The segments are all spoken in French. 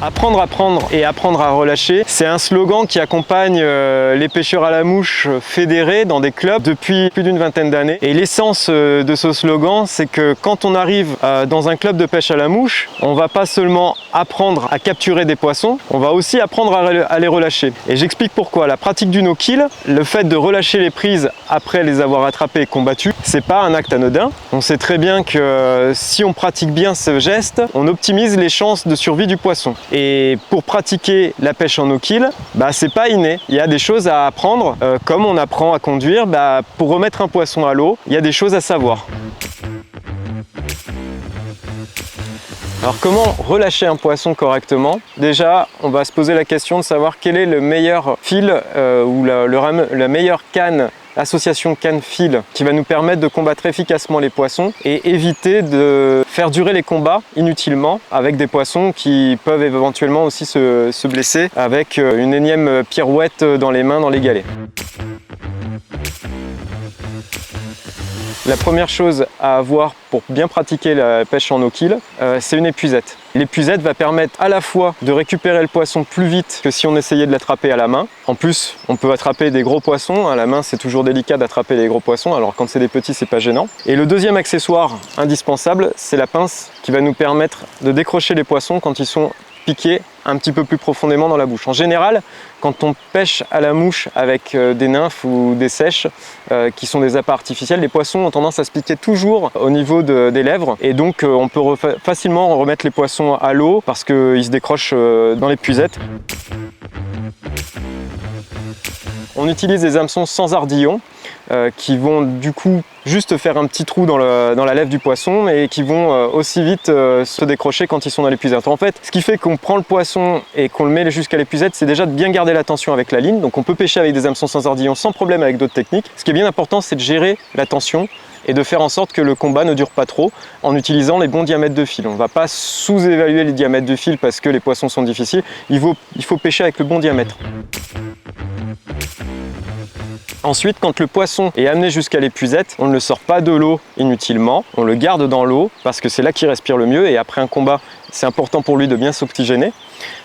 Apprendre à prendre et apprendre à relâcher, c'est un slogan qui accompagne les pêcheurs à la mouche fédérés dans des clubs depuis plus d'une vingtaine d'années. Et l'essence de ce slogan, c'est que quand on arrive dans un club de pêche à la mouche, on va pas seulement apprendre à capturer des poissons, on va aussi apprendre à les relâcher. Et j'explique pourquoi. La pratique du no-kill, le fait de relâcher les prises après les avoir attrapées et combattues, c'est pas un acte anodin. On sait très bien que si on pratique bien ce geste, on optimise les chances de survie du poisson. Et pour pratiquer la pêche en no-kill, c'est pas inné. Il y a des choses à apprendre, comme on apprend à conduire. Pour remettre un poisson à l'eau, il y a des choses à savoir. Alors comment relâcher un poisson correctement? Déjà, on va se poser la question de savoir quel est le meilleur fil ou la meilleure canne, association canne-fil qui va nous permettre de combattre efficacement les poissons et éviter de faire durer les combats inutilement avec des poissons qui peuvent éventuellement aussi se blesser avec une énième pirouette dans les mains dans les galets. La première chose à avoir pour bien pratiquer la pêche en no-kill, c'est une épuisette. L'épuisette va permettre à la fois de récupérer le poisson plus vite que si on essayait de l'attraper à la main. En plus, on peut attraper des gros poissons. À la main, c'est toujours délicat d'attraper les gros poissons, alors quand c'est des petits, c'est pas gênant. Et le deuxième accessoire indispensable, c'est la pince qui va nous permettre de décrocher les poissons quand ils sont piqués un petit peu plus profondément dans la bouche. En général, quand on pêche à la mouche avec des nymphes ou des sèches qui sont des appâts artificiels, les poissons ont tendance à se piquer toujours au niveau des lèvres et donc on peut facilement remettre les poissons à l'eau parce qu'ils se décrochent dans l'épuisette. On utilise des hameçons sans ardillon qui vont du coup juste faire un petit trou dans la lèvre du poisson et qui vont aussi vite se décrocher quand ils sont dans l'épuisette. En fait, ce qui fait qu'on prend le poisson et qu'on le met jusqu'à l'épuisette, c'est déjà de bien garder la tension avec la ligne. Donc on peut pêcher avec des hameçons sans ardillon sans problème avec d'autres techniques. Ce qui est bien important, c'est de gérer la tension et de faire en sorte que le combat ne dure pas trop en utilisant les bons diamètres de fil. On ne va pas sous-évaluer les diamètres de fil parce que les poissons sont difficiles. Il faut pêcher avec le bon diamètre. Ensuite, quand le poisson est amené jusqu'à l'épuisette, on ne le sort pas de l'eau inutilement, on le garde dans l'eau parce que c'est là qu'il respire le mieux et après un combat, c'est important pour lui de bien s'oxygéner.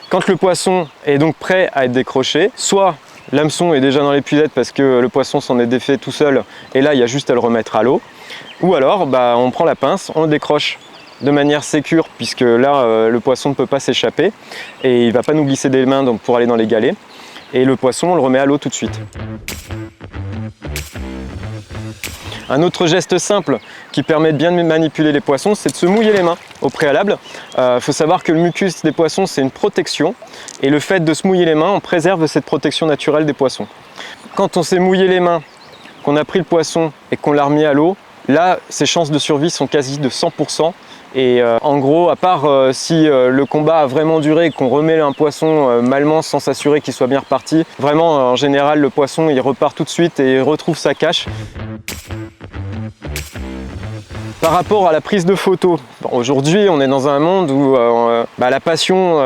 Quand le poisson est donc prêt à être décroché, soit l'hameçon est déjà dans l'épuisette parce que le poisson s'en est défait tout seul et là il y a juste à le remettre à l'eau, ou alors on prend la pince, on le décroche de manière sécure puisque là le poisson ne peut pas s'échapper et il ne va pas nous glisser des mains pour aller dans les galets. Et le poisson, on le remet à l'eau tout de suite. Un autre geste simple qui permet de bien manipuler les poissons, c'est de se mouiller les mains au préalable. Faut savoir que le mucus des poissons, c'est une protection. Et le fait de se mouiller les mains, on préserve cette protection naturelle des poissons. Quand on s'est mouillé les mains, qu'on a pris le poisson et qu'on l'a remis à l'eau, là, ses chances de survie sont quasi de 100%. Et en gros, à part si le combat a vraiment duré et qu'on remet un poisson malement sans s'assurer qu'il soit bien reparti, vraiment en général le poisson il repart tout de suite et il retrouve sa cache. Par rapport à la prise de photos, aujourd'hui on est dans un monde où la passion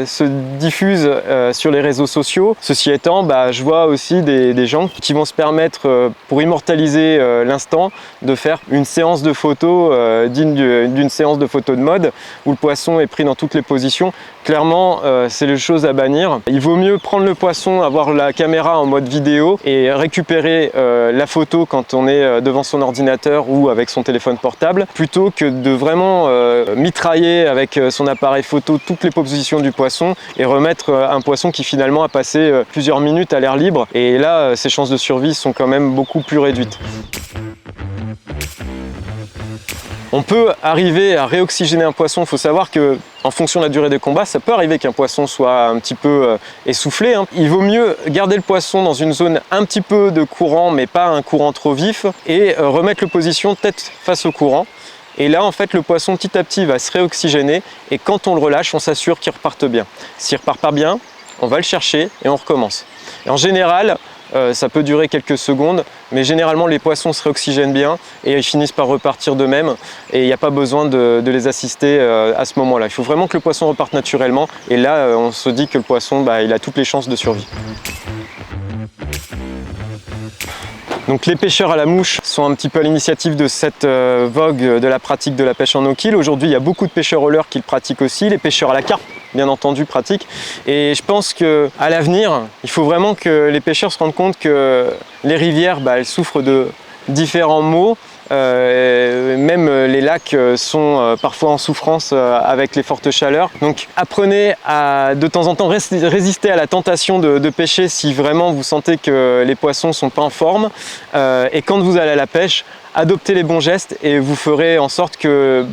se diffuse sur les réseaux sociaux. Ceci étant, je vois aussi des gens qui vont se permettre, pour immortaliser l'instant, de faire une séance de photos digne d'une séance de photos de mode où le poisson est pris dans toutes les positions. Clairement, c'est les choses à bannir. Il vaut mieux prendre le poisson, avoir la caméra en mode vidéo et récupérer la photo quand on est devant son ordinateur ou avec son téléphone portable, plutôt que de vraiment mitrailler avec son appareil photo toutes les positions du poisson et remettre un poisson qui finalement a passé plusieurs minutes à l'air libre. Et là, ses chances de survie sont quand même beaucoup plus réduites. On peut arriver à réoxygéner un poisson. Il faut savoir que, en fonction de la durée des combats, ça peut arriver qu'un poisson soit un petit peu essoufflé. Il vaut mieux garder le poisson dans une zone un petit peu de courant, mais pas un courant trop vif, et remettre le position tête face au courant. Et là, en fait, le poisson petit à petit va se réoxygéner, et quand on le relâche, on s'assure qu'il reparte bien. S'il repart pas bien, on va le chercher et on recommence. Et en général, ça peut durer quelques secondes, mais généralement les poissons se réoxygènent bien et ils finissent par repartir d'eux-mêmes et il n'y a pas besoin de les assister à ce moment-là. Il faut vraiment que le poisson reparte naturellement et là on se dit que le poisson il a toutes les chances de survie. Donc les pêcheurs à la mouche sont un petit peu à l'initiative de cette vogue de la pratique de la pêche en no-kill. Aujourd'hui, il y a beaucoup de pêcheurs au leurre qui le pratiquent aussi. Les pêcheurs à la carpe, bien entendu, pratiquent. Et je pense qu'à l'avenir, il faut vraiment que les pêcheurs se rendent compte que les rivières, elles souffrent de différents maux. Même les lacs sont parfois en souffrance avec les fortes chaleurs. Donc apprenez à de temps en temps résister à la tentation de pêcher si vraiment vous sentez que les poissons ne sont pas en forme. Et quand vous allez à la pêche, adoptez les bons gestes et vous ferez en sorte que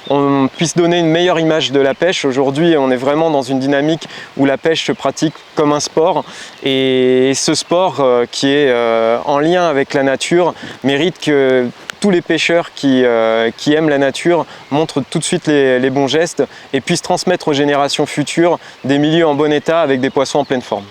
on puisse donner une meilleure image de la pêche. Aujourd'hui, on est vraiment dans une dynamique où la pêche se pratique comme un sport. Et ce sport qui est en lien avec la nature mérite que tous les pêcheurs qui aiment la nature montrent tout de suite les bons gestes et puissent transmettre aux générations futures des milieux en bon état avec des poissons en pleine forme.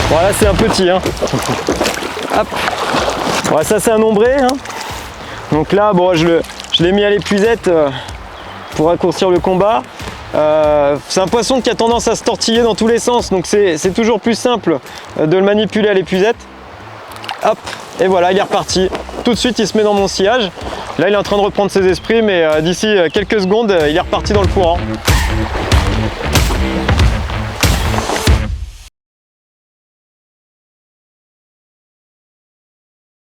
Voilà, c'est un petit. Hop. Voilà, ça c'est un ombré. Donc là, je l'ai mis à l'épuisette pour raccourcir le combat. C'est un poisson qui a tendance à se tortiller dans tous les sens, donc c'est toujours plus simple de le manipuler à l'épuisette. Hop, et voilà, il est reparti. Tout de suite, il se met dans mon sillage. Là, il est en train de reprendre ses esprits, mais d'ici quelques secondes, il est reparti dans le courant.